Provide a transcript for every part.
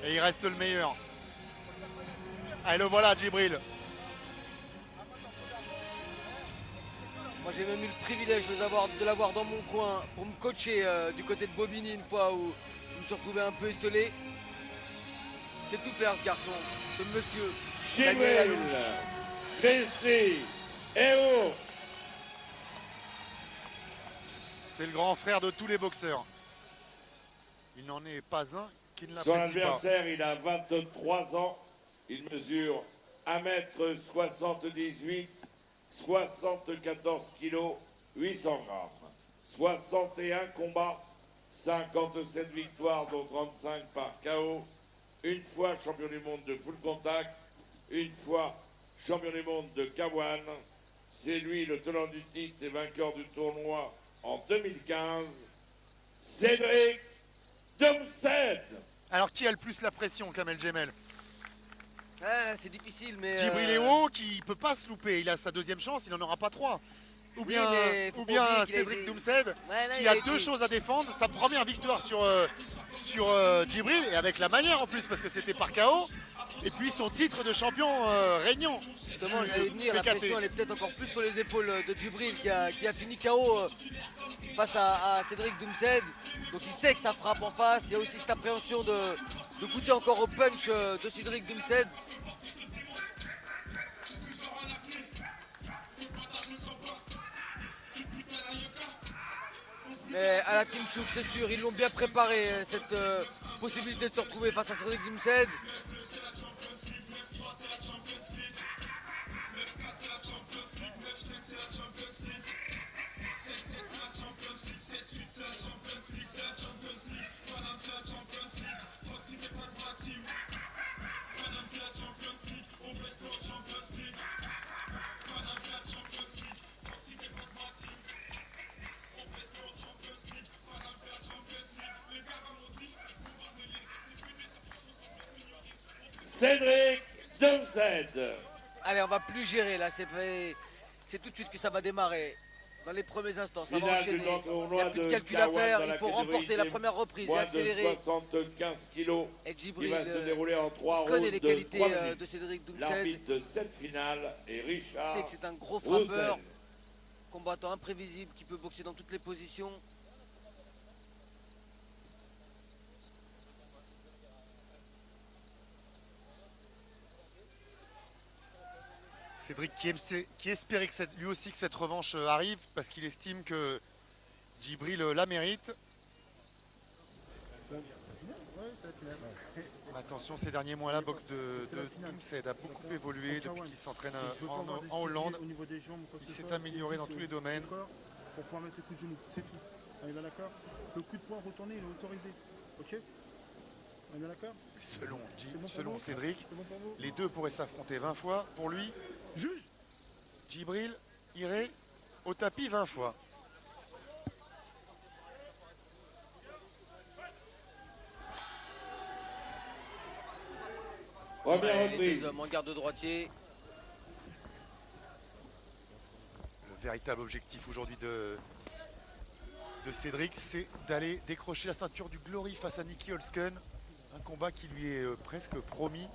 Et il reste le meilleur. Allez, le voilà, Djibril. Moi j'ai même eu le privilège de l'avoir dans mon coin pour me coacher du côté de Bobigny une fois où je me suis retrouvé un peu esselé. C'est tout faire ce garçon, ce monsieur. Djibril, Messi, Héros. C'est le grand frère de tous les boxeurs. Il n'en est pas un qui ne Son l'apprécie pas. adversaire, il a 23 ans. Il mesure 1m78, 74 kg, 800 grammes. 61 combats, 57 victoires, dont 35 par KO. Une fois champion du monde de full contact, une fois champion du monde de K1. C'est lui le tenant du titre et vainqueur du tournoi en 2015. Cédric Doumsed. Alors qui a le plus la pression, Kamel Djemel? Ah, c'est difficile, mais. Djibril Héros qui ne peut pas se louper. Il a sa deuxième chance, il n'en aura pas trois. Ou bien, faut pas oublier qu'il a Cédric été- Doumsed Ouais, non, qui il a été- deux choses à défendre. Sa première victoire sur Djibril, et avec la manière en plus, parce que c'était par KO. Et puis son titre de champion régnant. Justement, j'allais venir, la PKT. pression elle est peut-être encore plus sur les épaules de Djibril qui a fini KO face à Cédric Doumsed. Donc il sait que ça frappe en face. Il y a aussi cette appréhension de goûter encore au punch de Cédric Doumsed. Mais à la Team Chouk, c'est sûr, ils l'ont bien préparé, cette possibilité de se retrouver face à Cédric Doumsed. Cédric Doumsed. Allez, on va plus gérer là, c'est tout de suite que ça va démarrer. Dans les premiers instants, ça va Finale du enchaîner. grand Il n'y tournoi a plus de de calcul à K1 faire, dans il la faut catégorie remporter la des première reprise et moins de accélérer. 75 kilos. Et Il Djibril va se dérouler en 3 connaît rounds les de qualités 3 minutes. de Cédric Doumsed. L'arbitre de cette finale est Il Richard sait que c'est un gros frappeur, Roussel. combattant imprévisible qui peut boxer dans toutes les positions. Cédric qui espérait que lui aussi que cette revanche arrive parce qu'il estime que Djibril la mérite. Attention, ces derniers mois, la boxe de Doumsed a beaucoup évolué depuis qu'il s'entraîne en Hollande. Il s'est amélioré dans tous les domaines. Pour pouvoir mettre le coup de genou, c'est tout. On est bien d'accord? Le coup de poing retourné, il est autorisé. Ok? On est bien d'accord? Selon Cédric, C'est bon pour vous? les deux pourraient s'affronter 20 fois. Pour lui, Juge! Djibril irait au tapis 20 fois. Première Ouais, les reprise. deux hommes en garde de droitier. Le véritable objectif aujourd'hui de Cédric, c'est d'aller décrocher la ceinture du Glory face à Nicky Holzken. Un combat qui lui est presque promis.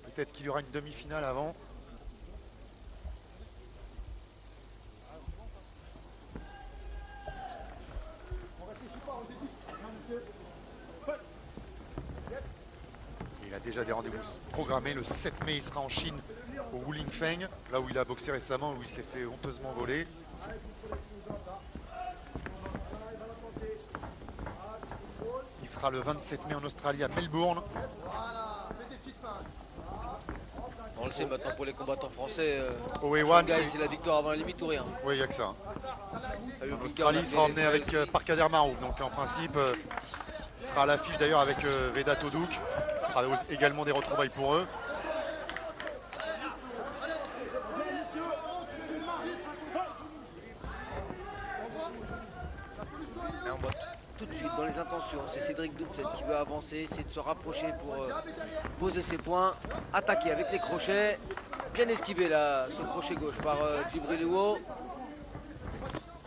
Peut-être qu'il y aura une demi-finale avant. Il a déjà des rendez-vous programmés. Le 7 mai, il sera en Chine au Wuling Feng, là où il a boxé récemment, où il s'est fait honteusement voler. Il sera le 27 mai en Australie à Melbourne. On le sait maintenant pour les combattants français. Au A1, Shanghai, c'est la victoire avant la limite ou rien. Oui, il n'y a que ça. Fabio En Bouka, Australie, on a il sera fait emmené avec aussi. Parkader Marouf. Donc en principe, il sera à l'affiche d'ailleurs avec Vedat Odouk. Ce sera également des retrouvailles pour eux. Là, on voit tout de suite dans les intentions. C'est Cédric Doumsed qui veut avancer, essayer de se rapprocher pour poser ses points, attaquer avec les crochets. Bien esquivé là, ce crochet gauche par Djibril Héros.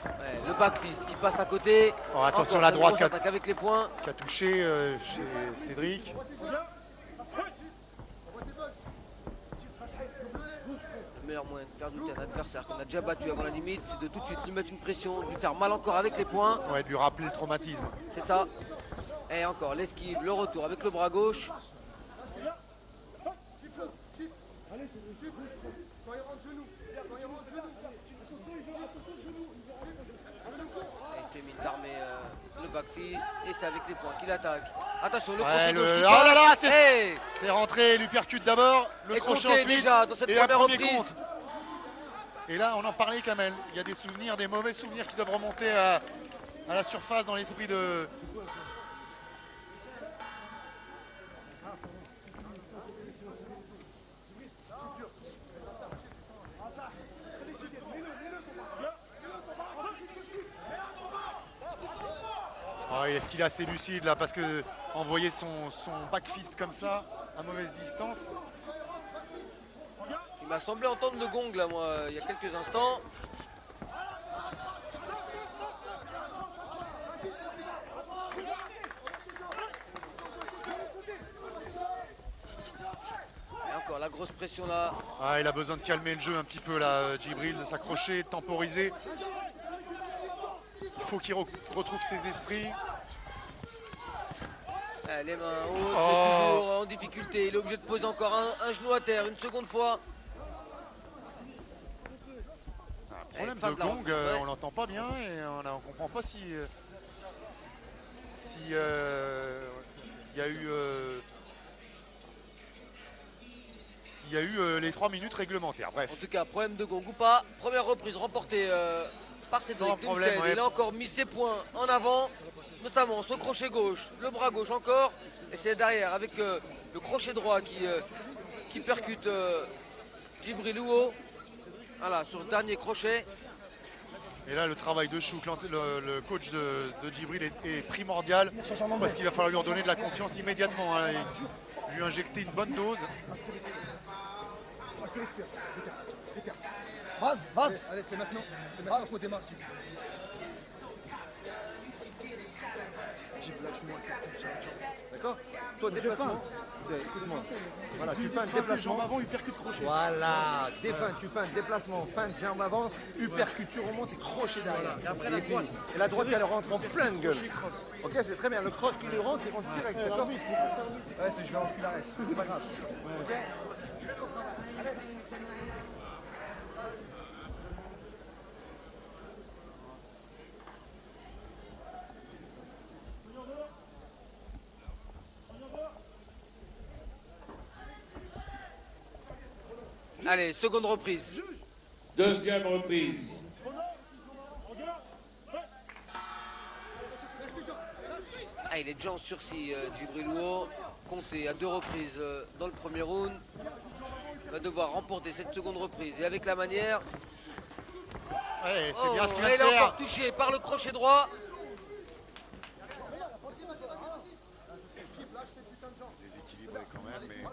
Ouais, le back fist qui passe à côté. Oh, attention, Encore la cette droite grosse attaque avec les poings. qui a touché chez Cédric. Le meilleur moyen de faire douter un adversaire qu'on a déjà battu avant la limite, c'est de tout de suite lui mettre une pression, de lui faire mal encore avec les poings. Ouais, de lui rappeler le traumatisme. C'est ça. Et encore l'esquive, le retour avec le bras gauche. Il fait mine d'armer le back fist et c'est avec les poings qu'il attaque. Attention, le crochet gauche qui Oh là là, passe. Hey, c'est rentré, lui percute d'abord, le et crochet compté ensuite, déjà dans cette et un première premier reprise. compte. Et là, on en parlait, Kamel. Il y a des souvenirs, des mauvais souvenirs qui doivent remonter à la surface dans l'esprit de... Ah, est-ce qu'il est assez lucide là? Parce que envoyer son back fist comme ça, à mauvaise distance... Il m'a semblé entendre le gong là, moi, il y a quelques instants. Et encore la grosse pression là. Ah, il a besoin de calmer le jeu un petit peu là, Djibril, de s'accrocher, de temporiser. Il faut qu'il retrouve ses esprits. Les mains hautes, mais toujours en difficulté. Il est obligé de poser encore un genou à terre une seconde fois. Un problème fin de de la gong, rencontre, ouais. on l'entend pas bien et on ne comprend pas si il y a eu s'il y a eu les 3 minutes réglementaires. Bref. En tout cas, problème de gong ou pas. Première reprise remportée par Cédric Sans problème, Doumsed. ouais. Il a encore mis ses points en avant, notamment son crochet gauche, le bras gauche encore. Et c'est derrière avec le crochet droit qui percute Djibril Ouo. Voilà, sur le dernier crochet. Et là, le travail de Chouk, le coach de Djibril est primordial parce qu'il va falloir lui redonner de la confiance immédiatement, hein, et lui injecter une bonne dose. Vas, allez, c'est maintenant. C'est maintenant qu'on démarre. D'accord. Toi, déplacement. Écoute-moi. Voilà, tu fais un déplacement. Avant, il percute crochet. Voilà, tu fais un déplacement, fin de jambe avant, uppercut, tu remontes et crochet derrière. Et après la droite. Et la droite, elle rentre en pleine gueule. Ok, c'est très bien. Le cross qui lui rentre, il rentre direct. D'accord. Ouais, je vais enfiler la reste. C'est pas grave. Ok. Allez, seconde reprise. Deuxième reprise. Ah, il est déjà en sursis, Djibril Ouo. Compté à 2 reprises dans le premier round. Il va devoir remporter cette seconde reprise. Et avec la manière, Ouais, c'est bien ce qu'il vient il de est faire. encore touché par le crochet droit. Déséquilibré quand même, mais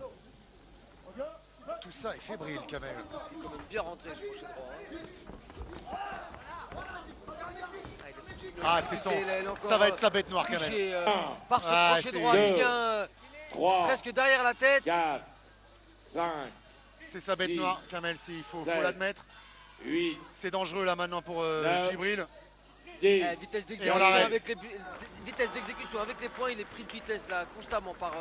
tout ça est fébrile, Kamel. Il est quand même bien rentré ce crochet droit. Ah, c'est son. Ça va être sa bête noire, Kamel. Touché par ce Ah, crochet c'est droit qui deux. vient 3, presque derrière la tête. 4, 5, C'est sa bête Six, noire, Kamel, il faut sept, l'admettre. 8, C'est dangereux là maintenant pour Djibril. 10. Vitesse Et on l'arrête. d'exécution avec les points, il est pris de vitesse là constamment par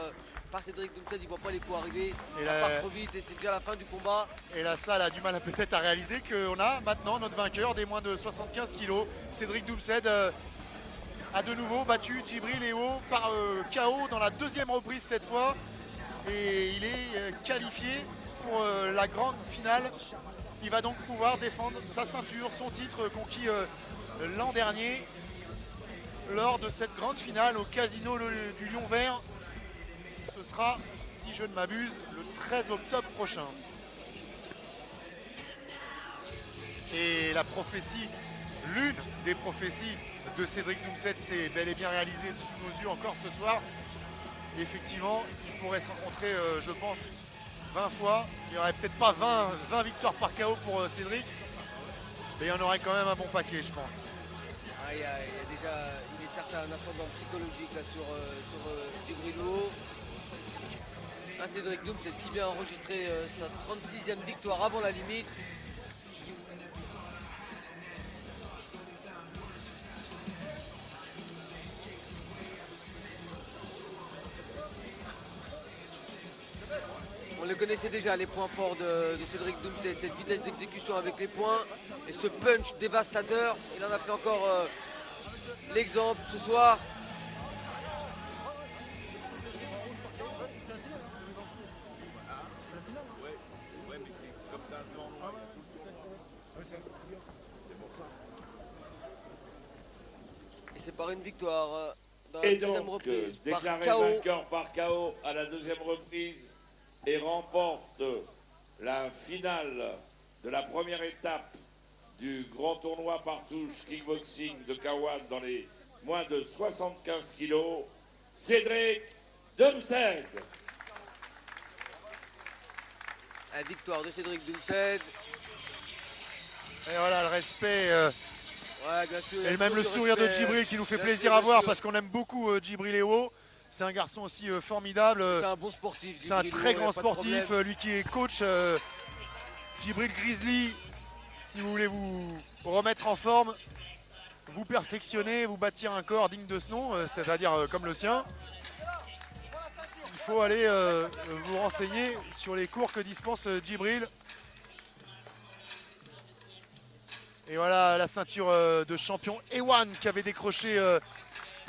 Cédric Doumsed. Il voit pas les coups arriver, Et ça là- part trop vite et c'est déjà la fin du combat. Et là, ça, elle a du mal peut-être à réaliser qu'on a maintenant notre vainqueur des moins de 75 kilos. Cédric Doumsed a de nouveau battu Djibril Ouo par KO dans la deuxième reprise cette fois. Et il est qualifié pour la grande finale. Il va donc pouvoir défendre sa ceinture, son titre conquis l'an dernier lors de cette grande finale au casino du Lion Vert. Ce sera, si je ne m'abuse, le 13 octobre prochain. Et la prophétie, l'une des prophéties de Cédric Doumsed s'est bel et bien réalisée sous nos yeux encore ce soir. Et effectivement, il pourrait se rencontrer, je pense, 20 fois. Il n'y aurait peut-être pas 20 victoires par KO pour Cédric, mais il y en aurait quand même un bon paquet, je pense. Ah, il y a déjà, il est certain un ascendant psychologique là sur Djibril Ouo. Un Cédric Doum, c'est ce qui vient enregistrer sa 36e victoire avant la limite. On le connaissait déjà, les points forts de Cédric Doum, c'est cette vitesse d'exécution avec les points et ce punch dévastateur. Il en a fait encore l'exemple ce soir. Et c'est par une victoire dans la Et deuxième donc, reprise par déclaré KO. vainqueur par KO à la deuxième reprise et remporte la finale de la première étape du grand tournoi par touche kickboxing de Kawan dans les moins de 75 kilos, Cédric Doumsed. La victoire de Cédric Doumsed. Et voilà, le respect Ouais, bien sûr, et même le sourire de Djibril qui nous fait plaisir à voir parce qu'on aime beaucoup Djibril Ewo. C'est un garçon aussi formidable. C'est un bon sportif. C'est un Djibril très Ewo, grand y a pas de sportif, problème. lui qui est coach. Djibril Grizzly, si vous voulez vous remettre en forme, vous perfectionner, vous bâtir un corps digne de ce nom, c'est-à-dire comme le sien, il faut aller vous renseigner sur les cours que dispense Djibril. Et voilà la ceinture de champion Ewan qui avait décroché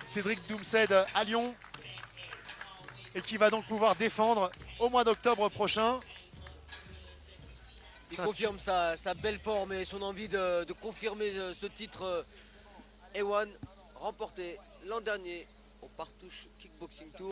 Cédric Doumsed à Lyon et qui va donc pouvoir défendre au mois d'octobre prochain. Il confirme sa belle forme et son envie de confirmer ce titre Ewan remporté l'an dernier au Partouche Kickboxing Tour.